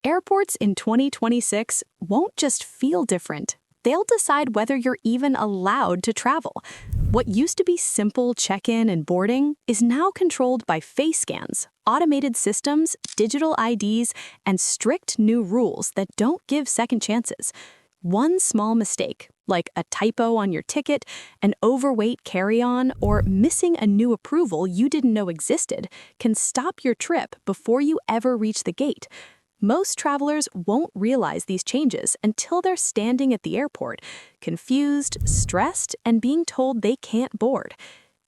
Airports in 2026 won't just feel different. They'll decide whether you're even allowed to travel. What used to be simple check-in and boarding is now controlled by face scans, automated systems, digital IDs, and strict new rules that don't give second chances. One small mistake, like a typo on your ticket, an overweight carry-on, or missing a new approval you didn't know existed, can stop your trip before you ever reach the gate. Most travelers won't realize these changes until they're standing at the airport, confused, stressed, and being told they can't board.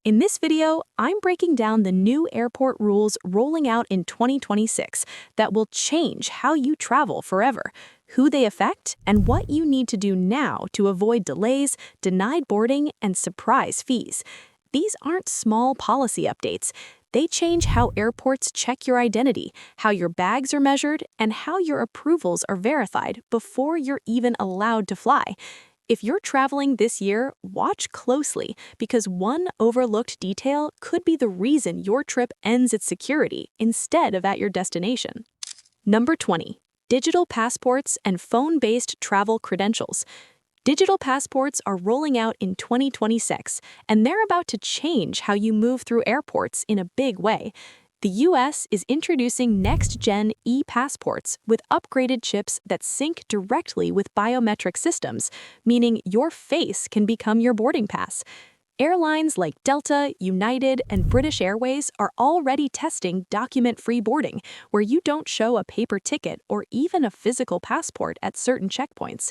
In this video, I'm breaking down the new airport rules rolling out in 2026 that will change how you travel forever, who they affect, and what you need to do now to avoid delays, denied boarding, and surprise fees. These aren't small policy updates. They change how airports check your identity, how your bags are measured, and how your approvals are verified before you're even allowed to fly. If you're traveling this year, watch closely, because one overlooked detail could be the reason your trip ends at security instead of at your destination. Number 20. Digital passports and phone-based travel credentials. Digital passports are rolling out in 2026, and they're about to change how you move through airports in a big way. The US is introducing next-gen e-passports with upgraded chips that sync directly with biometric systems, meaning your face can become your boarding pass. Airlines like Delta, United, and British Airways are already testing document-free boarding, where you don't show a paper ticket or even a physical passport at certain checkpoints.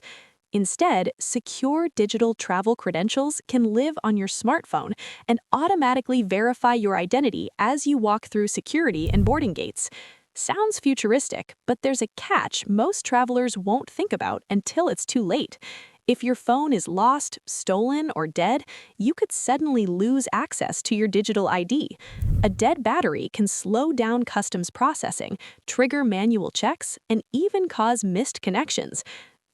Instead, secure digital travel credentials can live on your smartphone and automatically verify your identity as you walk through security and boarding gates. Sounds futuristic, but there's a catch most travelers won't think about until it's too late. If your phone is lost, stolen, or dead, you could suddenly lose access to your digital ID. A dead battery can slow down customs processing, trigger manual checks, and even cause missed connections.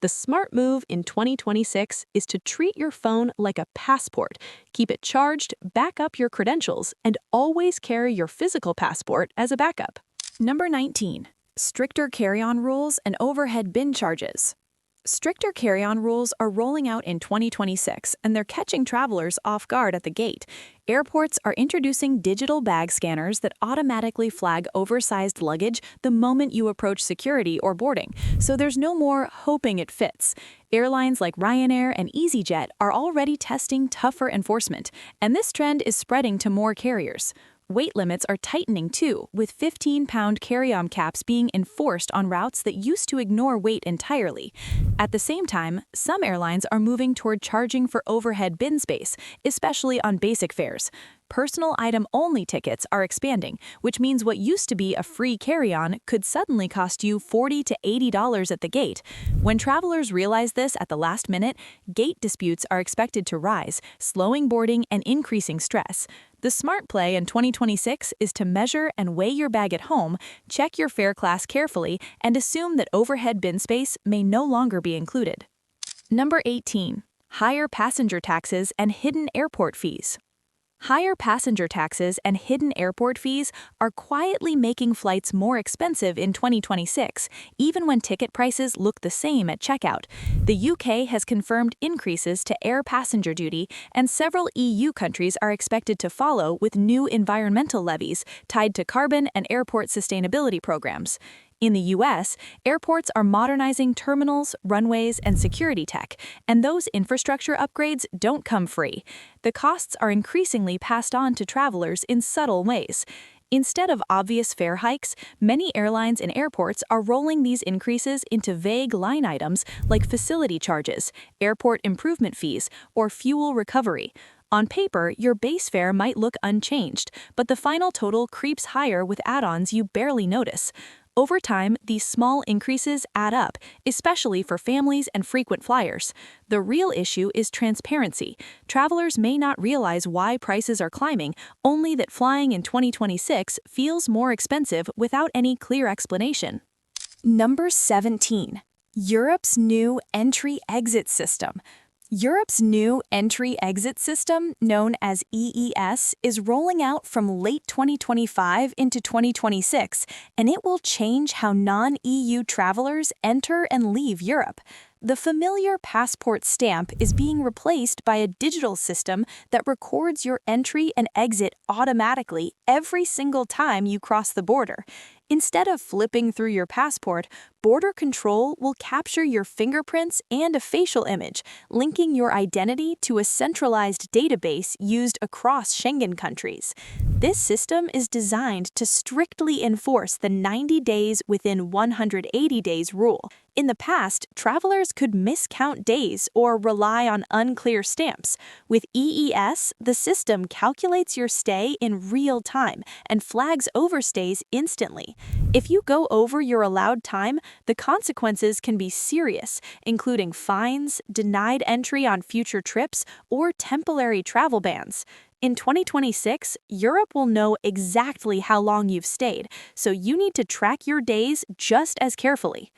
The smart move in 2026 is to treat your phone like a passport, keep it charged, back up your credentials, and always carry your physical passport as a backup. Number 19. Stricter carry-on rules and overhead bin charges. Stricter carry-on rules are rolling out in 2026, and they're catching travelers off guard at the gate. Airports are introducing digital bag scanners that automatically flag oversized luggage the moment you approach security or boarding, so there's no more hoping it fits. Airlines like Ryanair and EasyJet are already testing tougher enforcement, and this trend is spreading to more carriers. Weight limits are tightening too, with 15-pound carry-on caps being enforced on routes that used to ignore weight entirely. At the same time, some airlines are moving toward charging for overhead bin space, especially on basic fares. Personal item-only tickets are expanding, which means what used to be a free carry-on could suddenly cost you $40 to $80 at the gate. When travelers realize this at the last minute, gate disputes are expected to rise, slowing boarding and increasing stress. The smart play in 2026 is to measure and weigh your bag at home, check your fare class carefully, and assume that overhead bin space may no longer be included. Number 18. Higher passenger taxes and hidden airport fees. Higher passenger taxes and hidden airport fees are quietly making flights more expensive in 2026, even when ticket prices look the same at checkout. The UK has confirmed increases to air passenger duty, and several EU countries are expected to follow with new environmental levies tied to carbon and airport sustainability programs. In the US, airports are modernizing terminals, runways, and security tech, and those infrastructure upgrades don't come free. The costs are increasingly passed on to travelers in subtle ways. Instead of obvious fare hikes, many airlines and airports are rolling these increases into vague line items like facility charges, airport improvement fees, or fuel recovery. On paper, your base fare might look unchanged, but the final total creeps higher with add-ons you barely notice. Over time, these small increases add up, especially for families and frequent flyers. The real issue is transparency. Travelers may not realize why prices are climbing, only that flying in 2026 feels more expensive without any clear explanation. Number 17. Europe's new entry-exit system. Europe's new entry-exit system, known as EES, is rolling out from late 2025 into 2026, and it will change how non-EU travelers enter and leave Europe. The familiar passport stamp is being replaced by a digital system that records your entry and exit automatically every single time you cross the border. Instead of flipping through your passport, border control will capture your fingerprints and a facial image, linking your identity to a centralized database used across Schengen countries. This system is designed to strictly enforce the 90 days within 180 days rule. In the past, travelers could miscount days or rely on unclear stamps. With EES, the system calculates your stay in real time and flags overstays instantly. If you go over your allowed time, the consequences can be serious, including fines, denied entry on future trips, or temporary travel bans. In 2026, Europe will know exactly how long you've stayed, so you need to track your days just as carefully.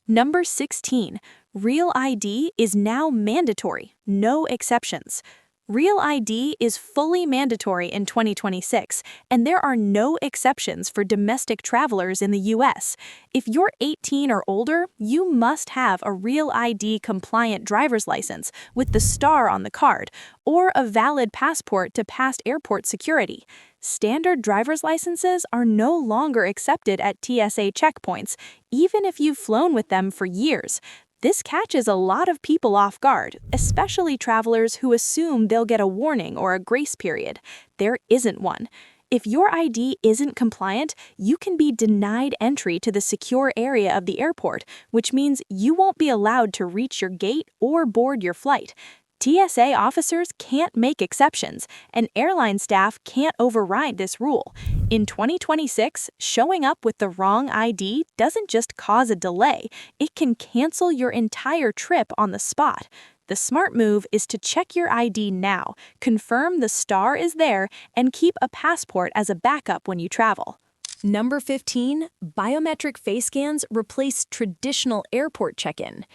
Number 16. Real ID is now mandatory, no exceptions. Real ID is fully mandatory in 2026, and there are no exceptions for domestic travelers in the US. If you're 18 or older, you must have a Real ID compliant driver's license with the star on the card, or a valid passport to pass airport security. Standard driver's licenses are no longer accepted at TSA checkpoints, even if you've flown with them for years. This catches a lot of people off guard, especially travelers who assume they'll get a warning or a grace period. There isn't one. If your ID isn't compliant, you can be denied entry to the secure area of the airport, which means you won't be allowed to reach your gate or board your flight. TSA officers can't make exceptions, and airline staff can't override this rule. In 2026, showing up with the wrong ID doesn't just cause a delay, it can cancel your entire trip on the spot. The smart move is to check your ID now, confirm the star is there, and keep a passport as a backup when you travel. Number 15, biometric face scans replace traditional airport check-in.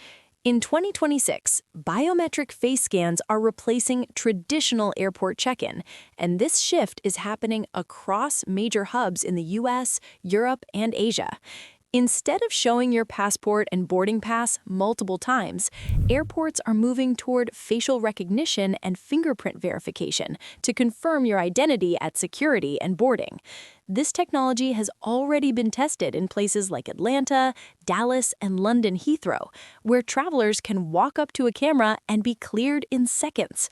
In 2026, biometric face scans are replacing traditional airport check-in, and this shift is happening across major hubs in the US, Europe, and Asia. Instead of showing your passport and boarding pass multiple times, airports are moving toward facial recognition and fingerprint verification to confirm your identity at security and boarding. This technology has already been tested in places like Atlanta, Dallas, and London Heathrow, where travelers can walk up to a camera and be cleared in seconds.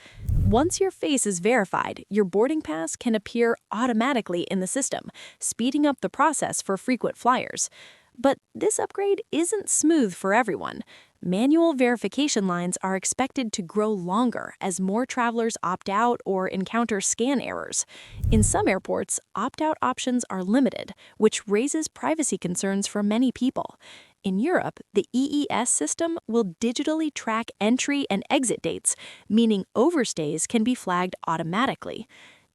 Once your face is verified, your boarding pass can appear automatically in the system, speeding up the process for frequent flyers. But this upgrade isn't smooth for everyone. Manual verification lines are expected to grow longer as more travelers opt out or encounter scan errors. In some airports, opt-out options are limited, which raises privacy concerns for many people. In Europe, the EES system will digitally track entry and exit dates, meaning overstays can be flagged automatically.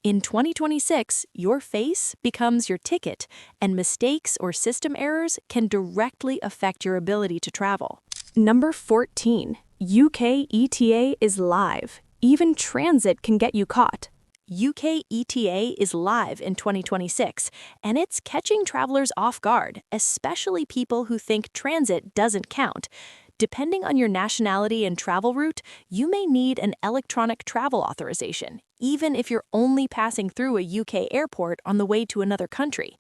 In 2026, your face becomes your ticket, and mistakes or system errors can directly affect your ability to travel. Number 14. UK ETA is live. Even transit can get you caught. UK ETA is live in 2026, and it's catching travelers off guard, especially people who think transit doesn't count. Depending on your nationality and travel route, you may need an electronic travel authorization, even if you're only passing through a UK airport on the way to another country.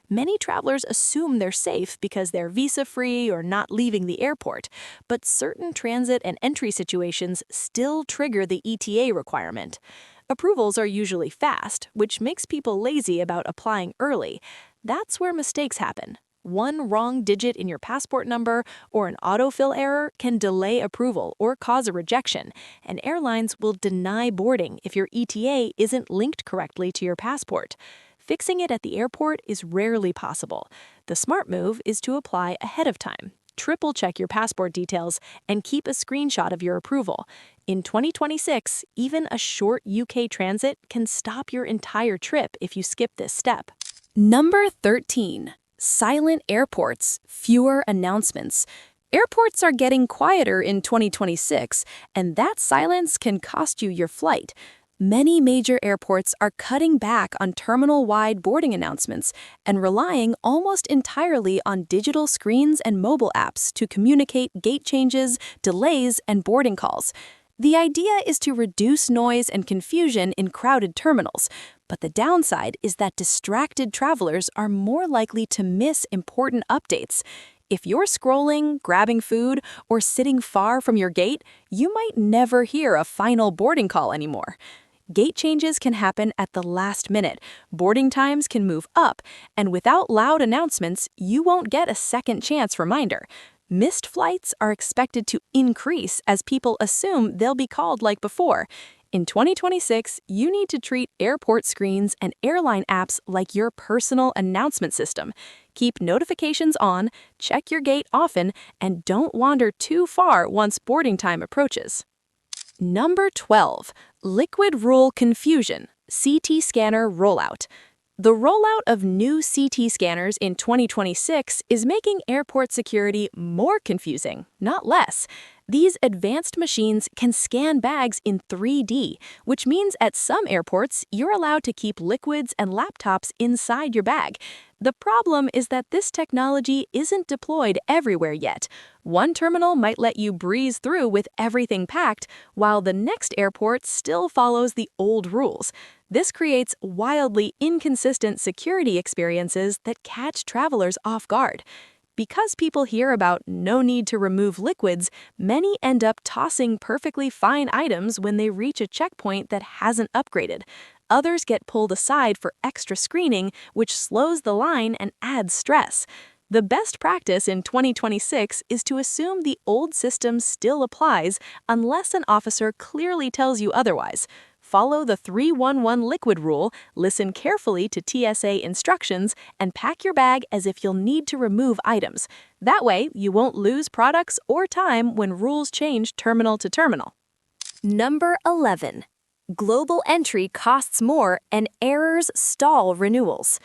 Many travelers assume they're safe because they're visa-free or not leaving the airport, but certain transit and entry situations still trigger the ETA requirement. Approvals are usually fast, which makes people lazy about applying early. That's where mistakes happen. One wrong digit in your passport number or an autofill error can delay approval or cause a rejection, and airlines will deny boarding if your ETA isn't linked correctly to your passport. Fixing it at the airport is rarely possible. The smart move is to apply ahead of time. Triple-check your passport details and keep a screenshot of your approval. In 2026, even a short UK transit can stop your entire trip if you skip this step. Number 13. Silent airports, fewer announcements. Airports are getting quieter in 2026, and that silence can cost you your flight. Many major airports are cutting back on terminal-wide boarding announcements and relying almost entirely on digital screens and mobile apps to communicate gate changes, delays, and boarding calls. The idea is to reduce noise and confusion in crowded terminals, but the downside is that distracted travelers are more likely to miss important updates. If you're scrolling, grabbing food, or sitting far from your gate, you might never hear a final boarding call anymore. Gate changes can happen at the last minute, boarding times can move up, and without loud announcements, you won't get a second chance reminder. Missed flights are expected to increase as people assume they'll be called like before. In 2026, you need to treat airport screens and airline apps like your personal announcement system. Keep notifications on, check your gate often, and don't wander too far once boarding time approaches. Number 12. Liquid Rule Confusion, CT Scanner Rollout. The rollout of new CT scanners in 2026 is making airport security more confusing, not less. These advanced machines can scan bags in 3D, which means at some airports, you're allowed to keep liquids and laptops inside your bag. The problem is that this technology isn't deployed everywhere yet. One terminal might let you breeze through with everything packed, while the next airport still follows the old rules. This creates wildly inconsistent security experiences that catch travelers off guard. Because people hear about no need to remove liquids, many end up tossing perfectly fine items when they reach a checkpoint that hasn't upgraded. Others get pulled aside for extra screening, which slows the line and adds stress. The best practice in 2026 is to assume the old system still applies unless an officer clearly tells you otherwise. Follow the 311 liquid rule, listen carefully to TSA instructions, and pack your bag as if you'll need to remove items. That way, you won't lose products or time when rules change terminal to terminal. Number 11. Global entry costs more and errors stall renewals.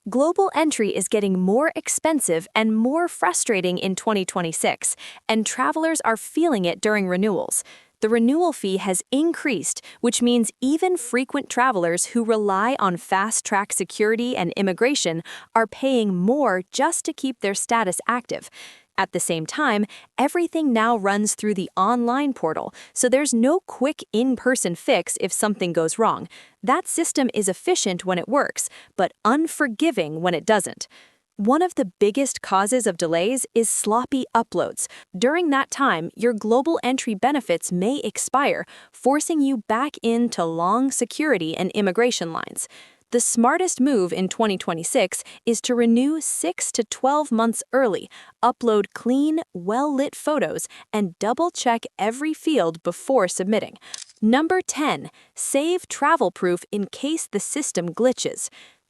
Global entry is getting more expensive and more frustrating in 2026, and travelers are feeling it during renewals. The renewal fee has increased, which means even frequent travelers who rely on fast-track security and immigration are paying more just to keep their status active. At the same time, everything now runs through the online portal, so there's no quick in-person fix if something goes wrong. That system is efficient when it works, but unforgiving when it doesn't. One of the biggest causes of delays is sloppy uploads. During that time, your global entry benefits may expire, forcing you back into long security and immigration lines. The smartest move in 2026 is to renew 6 to 12 months early, upload clean, well-lit photos, and double-check every field before submitting. Number 10. Save travel proof in case the system glitches.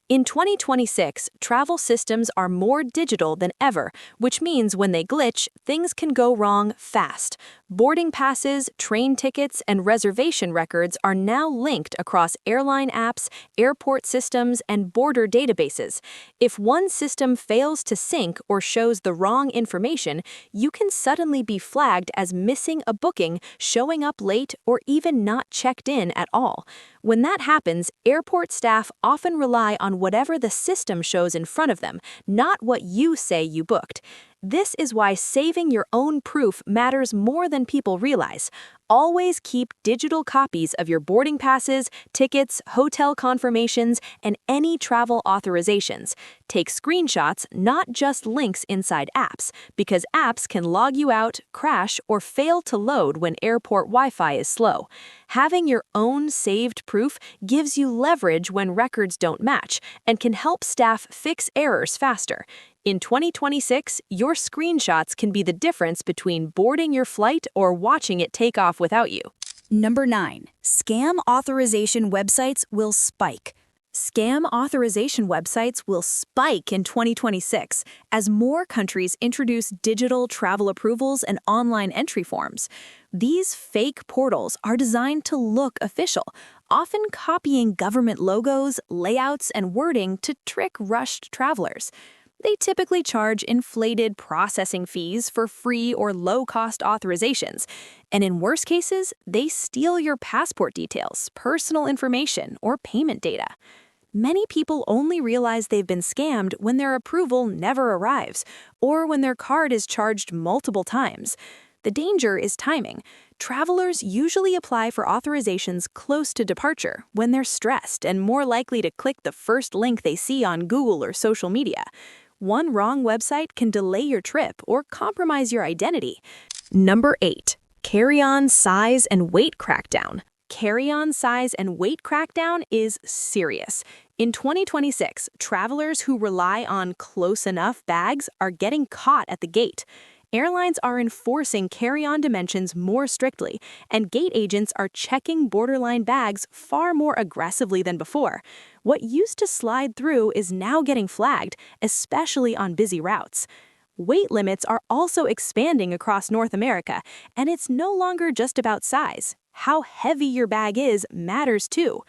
In 2026, travel systems are more digital than ever, which means when they glitch, things can go wrong fast. Boarding passes, train tickets, and reservation records are now linked across airline apps, airport systems, and border databases. If one system fails to sync or shows the wrong information, you can suddenly be flagged as missing a booking, showing up late, or even not checked in at all. When that happens, airport staff often rely on whatever the system shows in front of them, not what you say you booked. This is why saving your own proof matters more than people realize. Always keep digital copies of your boarding passes, tickets, hotel confirmations, and any travel authorizations. Take screenshots, not just links inside apps, because apps can log you out, crash, or fail to load when airport Wi-Fi is slow. Having your own saved proof gives you leverage when records don't match and can help staff fix errors faster. In 2026, your screenshots can be the difference between boarding your flight or watching it take off without you. Number 9. Scam authorization websites will spike. Scam authorization websites will spike in 2026 as more countries introduce digital travel approvals and online entry forms. These fake portals are designed to look official, often copying government logos, layouts, and wording to trick rushed travelers. They typically charge inflated processing fees for free or low-cost authorizations. And in worse cases, they steal your passport details, personal information, or payment data. Many people only realize they've been scammed when their approval never arrives, or when their card is charged multiple times. The danger is timing. Travelers usually apply for authorizations close to departure when they're stressed and more likely to click the first link they see on Google or social media. One wrong website can delay your trip or compromise your identity. Number 8. Carry-on size and weight crackdown. Carry-on size and weight crackdown is serious. In 2026, travelers who rely on close enough bags are getting caught at the gate. Airlines are enforcing carry-on dimensions more strictly, and gate agents are checking borderline bags far more aggressively than before. What used to slide through is now getting flagged, especially on busy routes. Weight limits are also expanding across North America, and it's no longer just about size. How heavy your bag is matters too.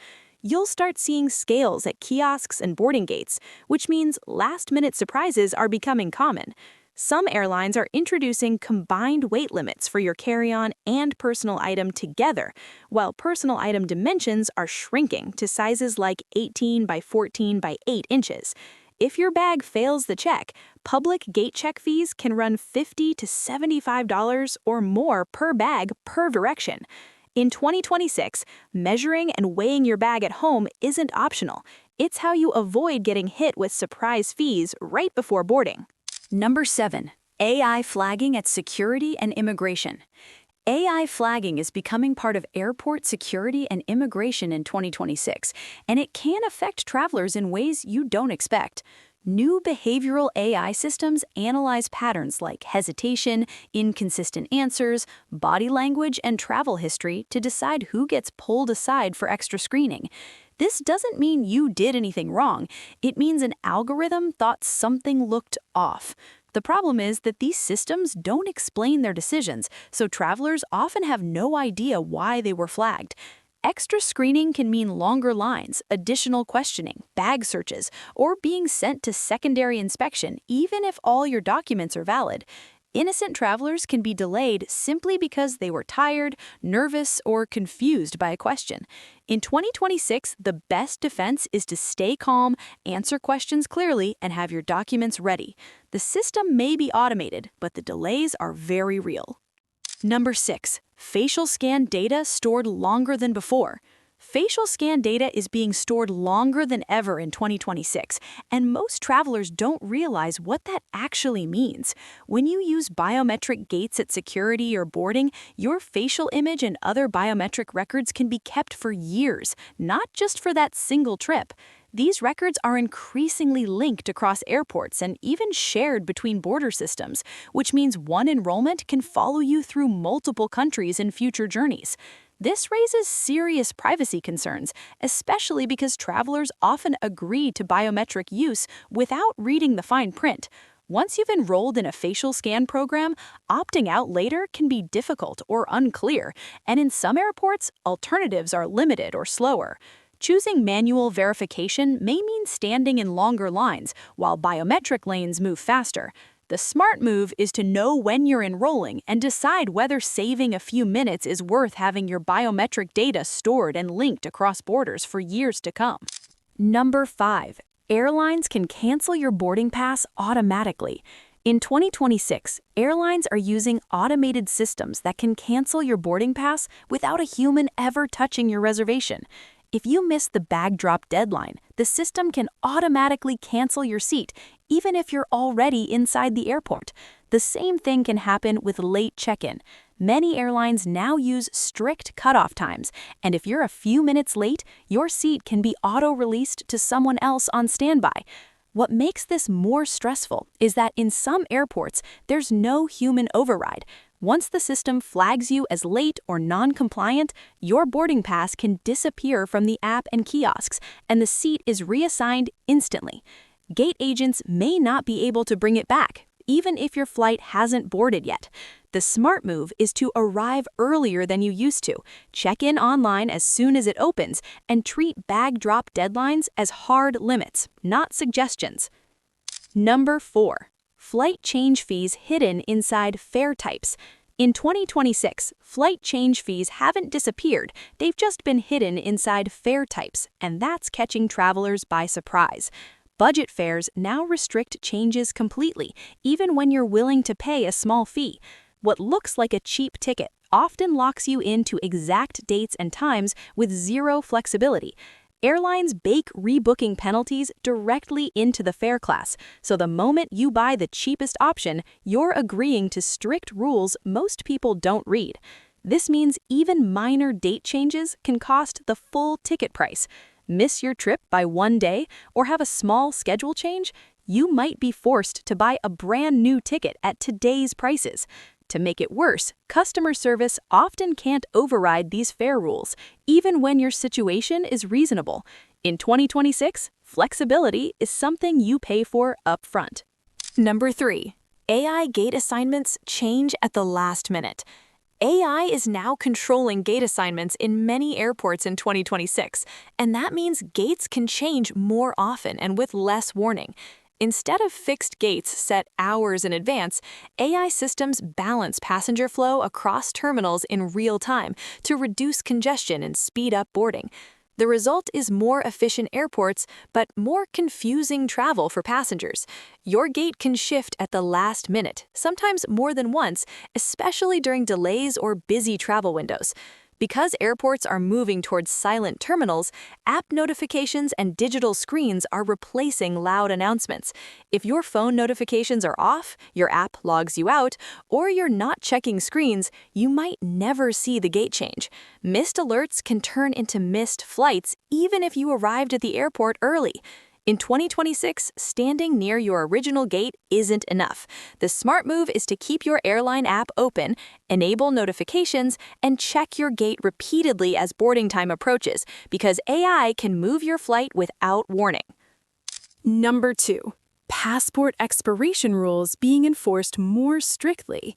You'll start seeing scales at kiosks and boarding gates, which means last-minute surprises are becoming common. Some airlines are introducing combined weight limits for your carry-on and personal item together, while personal item dimensions are shrinking to sizes like 18 by 14 by 8 inches. If your bag fails the check, public gate check fees can run $50 to $75 or more per bag per direction. In 2026, measuring and weighing your bag at home isn't optional. It's how you avoid getting hit with surprise fees right before boarding. Number 7. AI flagging at security and immigration. AI flagging is becoming part of airport security and immigration in 2026, and it can affect travelers in ways you don't expect. New behavioral AI systems analyze patterns like hesitation, inconsistent answers, body language, and travel history to decide who gets pulled aside for extra screening. This doesn't mean you did anything wrong. It means an algorithm thought something looked off. The problem is that these systems don't explain their decisions, so travelers often have no idea why they were flagged. Extra screening can mean longer lines, additional questioning, bag searches, or being sent to secondary inspection even if all your documents are valid. Innocent travelers can be delayed simply because they were tired, nervous, or confused by a question. In 2026, the best defense is to stay calm, answer questions clearly, and have your documents ready. The system may be automated, but the delays are very real. Number 6. Facial scan data stored longer than before. Facial scan data is being stored longer than ever in 2026, and most travelers don't realize what that actually means. When you use biometric gates at security or boarding, your facial image and other biometric records can be kept for years, not just for that single trip. These records are increasingly linked across airports and even shared between border systems, which means one enrollment can follow you through multiple countries in future journeys. This raises serious privacy concerns, especially because travelers often agree to biometric use without reading the fine print. Once you've enrolled in a facial scan program, opting out later can be difficult or unclear, and in some airports, alternatives are limited or slower. Choosing manual verification may mean standing in longer lines, while biometric lanes move faster. The smart move is to know when you're enrolling and decide whether saving a few minutes is worth having your biometric data stored and linked across borders for years to come. Number 5. Airlines can cancel your boarding pass automatically. In 2026, airlines are using automated systems that can cancel your boarding pass without a human ever touching your reservation. If you miss the bag drop deadline, the system can automatically cancel your seat, even if you're already inside the airport. The same thing can happen with late check-in. Many airlines now use strict cutoff times, and if you're a few minutes late, your seat can be auto-released to someone else on standby. What makes this more stressful is that in some airports, there's no human override. Once the system flags you as late or non-compliant, your boarding pass can disappear from the app and kiosks, and the seat is reassigned instantly. Gate agents may not be able to bring it back, even if your flight hasn't boarded yet. The smart move is to arrive earlier than you used to, check in online as soon as it opens, and treat bag drop deadlines as hard limits, not suggestions. Number 4. Flight change fees hidden inside fare types. In 2026, flight change fees haven't disappeared, they've just been hidden inside fare types, and that's catching travelers by surprise. Budget fares now restrict changes completely, even when you're willing to pay a small fee. What looks like a cheap ticket often locks you into exact dates and times with zero flexibility. Airlines bake rebooking penalties directly into the fare class, so the moment you buy the cheapest option, you're agreeing to strict rules most people don't read. This means even minor date changes can cost the full ticket price. Miss your trip by one day or have a small schedule change, you might be forced to buy a brand new ticket at today's prices. To make it worse, customer service often can't override these fare rules, even when your situation is reasonable. In 2026, flexibility is something you pay for upfront. Number 3. AI gate assignments change at the last minute. AI is now controlling gate assignments in many airports in 2026, and that means gates can change more often and with less warning. Instead of fixed gates set hours in advance, AI systems balance passenger flow across terminals in real time to reduce congestion and speed up boarding. The result is more efficient airports, but more confusing travel for passengers. Your gate can shift at the last minute, sometimes more than once, especially during delays or busy travel windows. Because airports are moving towards silent terminals, app notifications and digital screens are replacing loud announcements. If your phone notifications are off, your app logs you out, or you're not checking screens, you might never see the gate change. Missed alerts can turn into missed flights even if you arrived at the airport early. In 2026, standing near your original gate isn't enough. The smart move is to keep your airline app open, enable notifications, and check your gate repeatedly as boarding time approaches, because AI can move your flight without warning. Number 2. Passport expiration rules being enforced more strictly.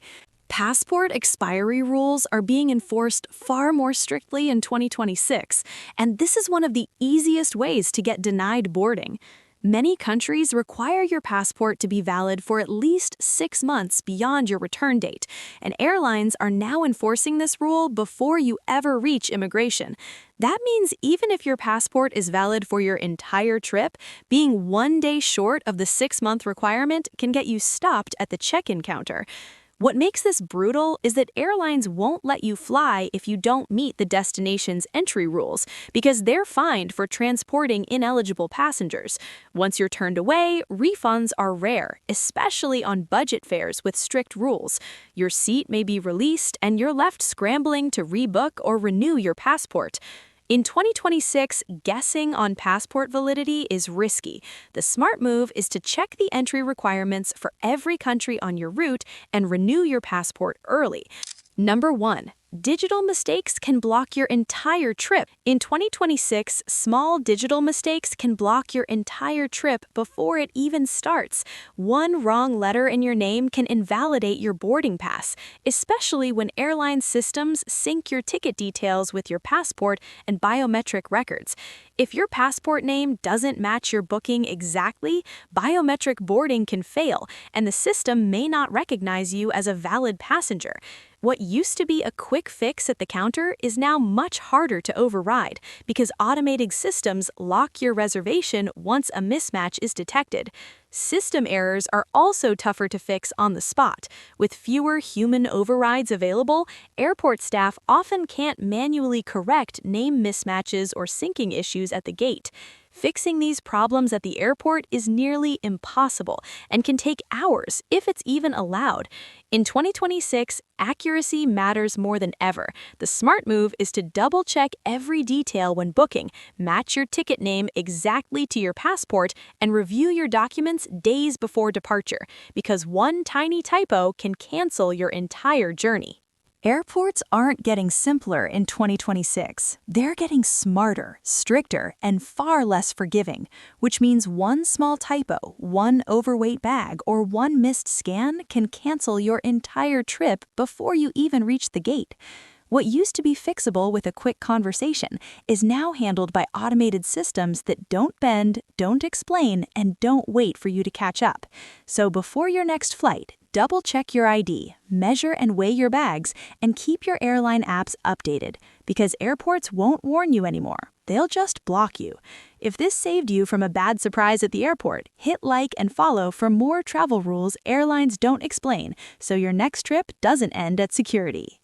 Passport expiry rules are being enforced far more strictly in 2026, and this is one of the easiest ways to get denied boarding. Many countries require your passport to be valid for at least 6 months beyond your return date, and airlines are now enforcing this rule before you ever reach immigration. That means even if your passport is valid for your entire trip, being 1 day short of the 6-month requirement can get you stopped at the check-in counter. What makes this brutal is that airlines won't let you fly if you don't meet the destination's entry rules, because they're fined for transporting ineligible passengers. Once you're turned away, refunds are rare, especially on budget fares with strict rules. Your seat may be released, and you're left scrambling to rebook or renew your passport. In 2026, guessing on passport validity is risky. The smart move is to check the entry requirements for every country on your route and renew your passport early. Number 1. Digital mistakes can block your entire trip. In 2026, small digital mistakes can block your entire trip before it even starts. One wrong letter in your name can invalidate your boarding pass, especially when airline systems sync your ticket details with your passport and biometric records. If your passport name doesn't match your booking exactly, biometric boarding can fail, and the system may not recognize you as a valid passenger. What used to be a quick fix at the counter is now much harder to override because automated systems lock your reservation once a mismatch is detected. System errors are also tougher to fix on the spot. With fewer human overrides available, airport staff often can't manually correct name mismatches or syncing issues at the gate. Fixing these problems at the airport is nearly impossible and can take hours if it's even allowed. In 2026, accuracy matters more than ever. The smart move is to double-check every detail when booking, match your ticket name exactly to your passport, and review your documents days before departure, because one tiny typo can cancel your entire journey. Airports aren't getting simpler in 2026. They're getting smarter, stricter, and far less forgiving, which means one small typo, one overweight bag, or one missed scan can cancel your entire trip before you even reach the gate. What used to be fixable with a quick conversation is now handled by automated systems that don't bend, don't explain, and don't wait for you to catch up. So before your next flight, double-check your ID, measure and weigh your bags, and keep your airline apps updated, because airports won't warn you anymore. They'll just block you. If this saved you from a bad surprise at the airport, hit like and follow for more travel rules airlines don't explain, so your next trip doesn't end at security.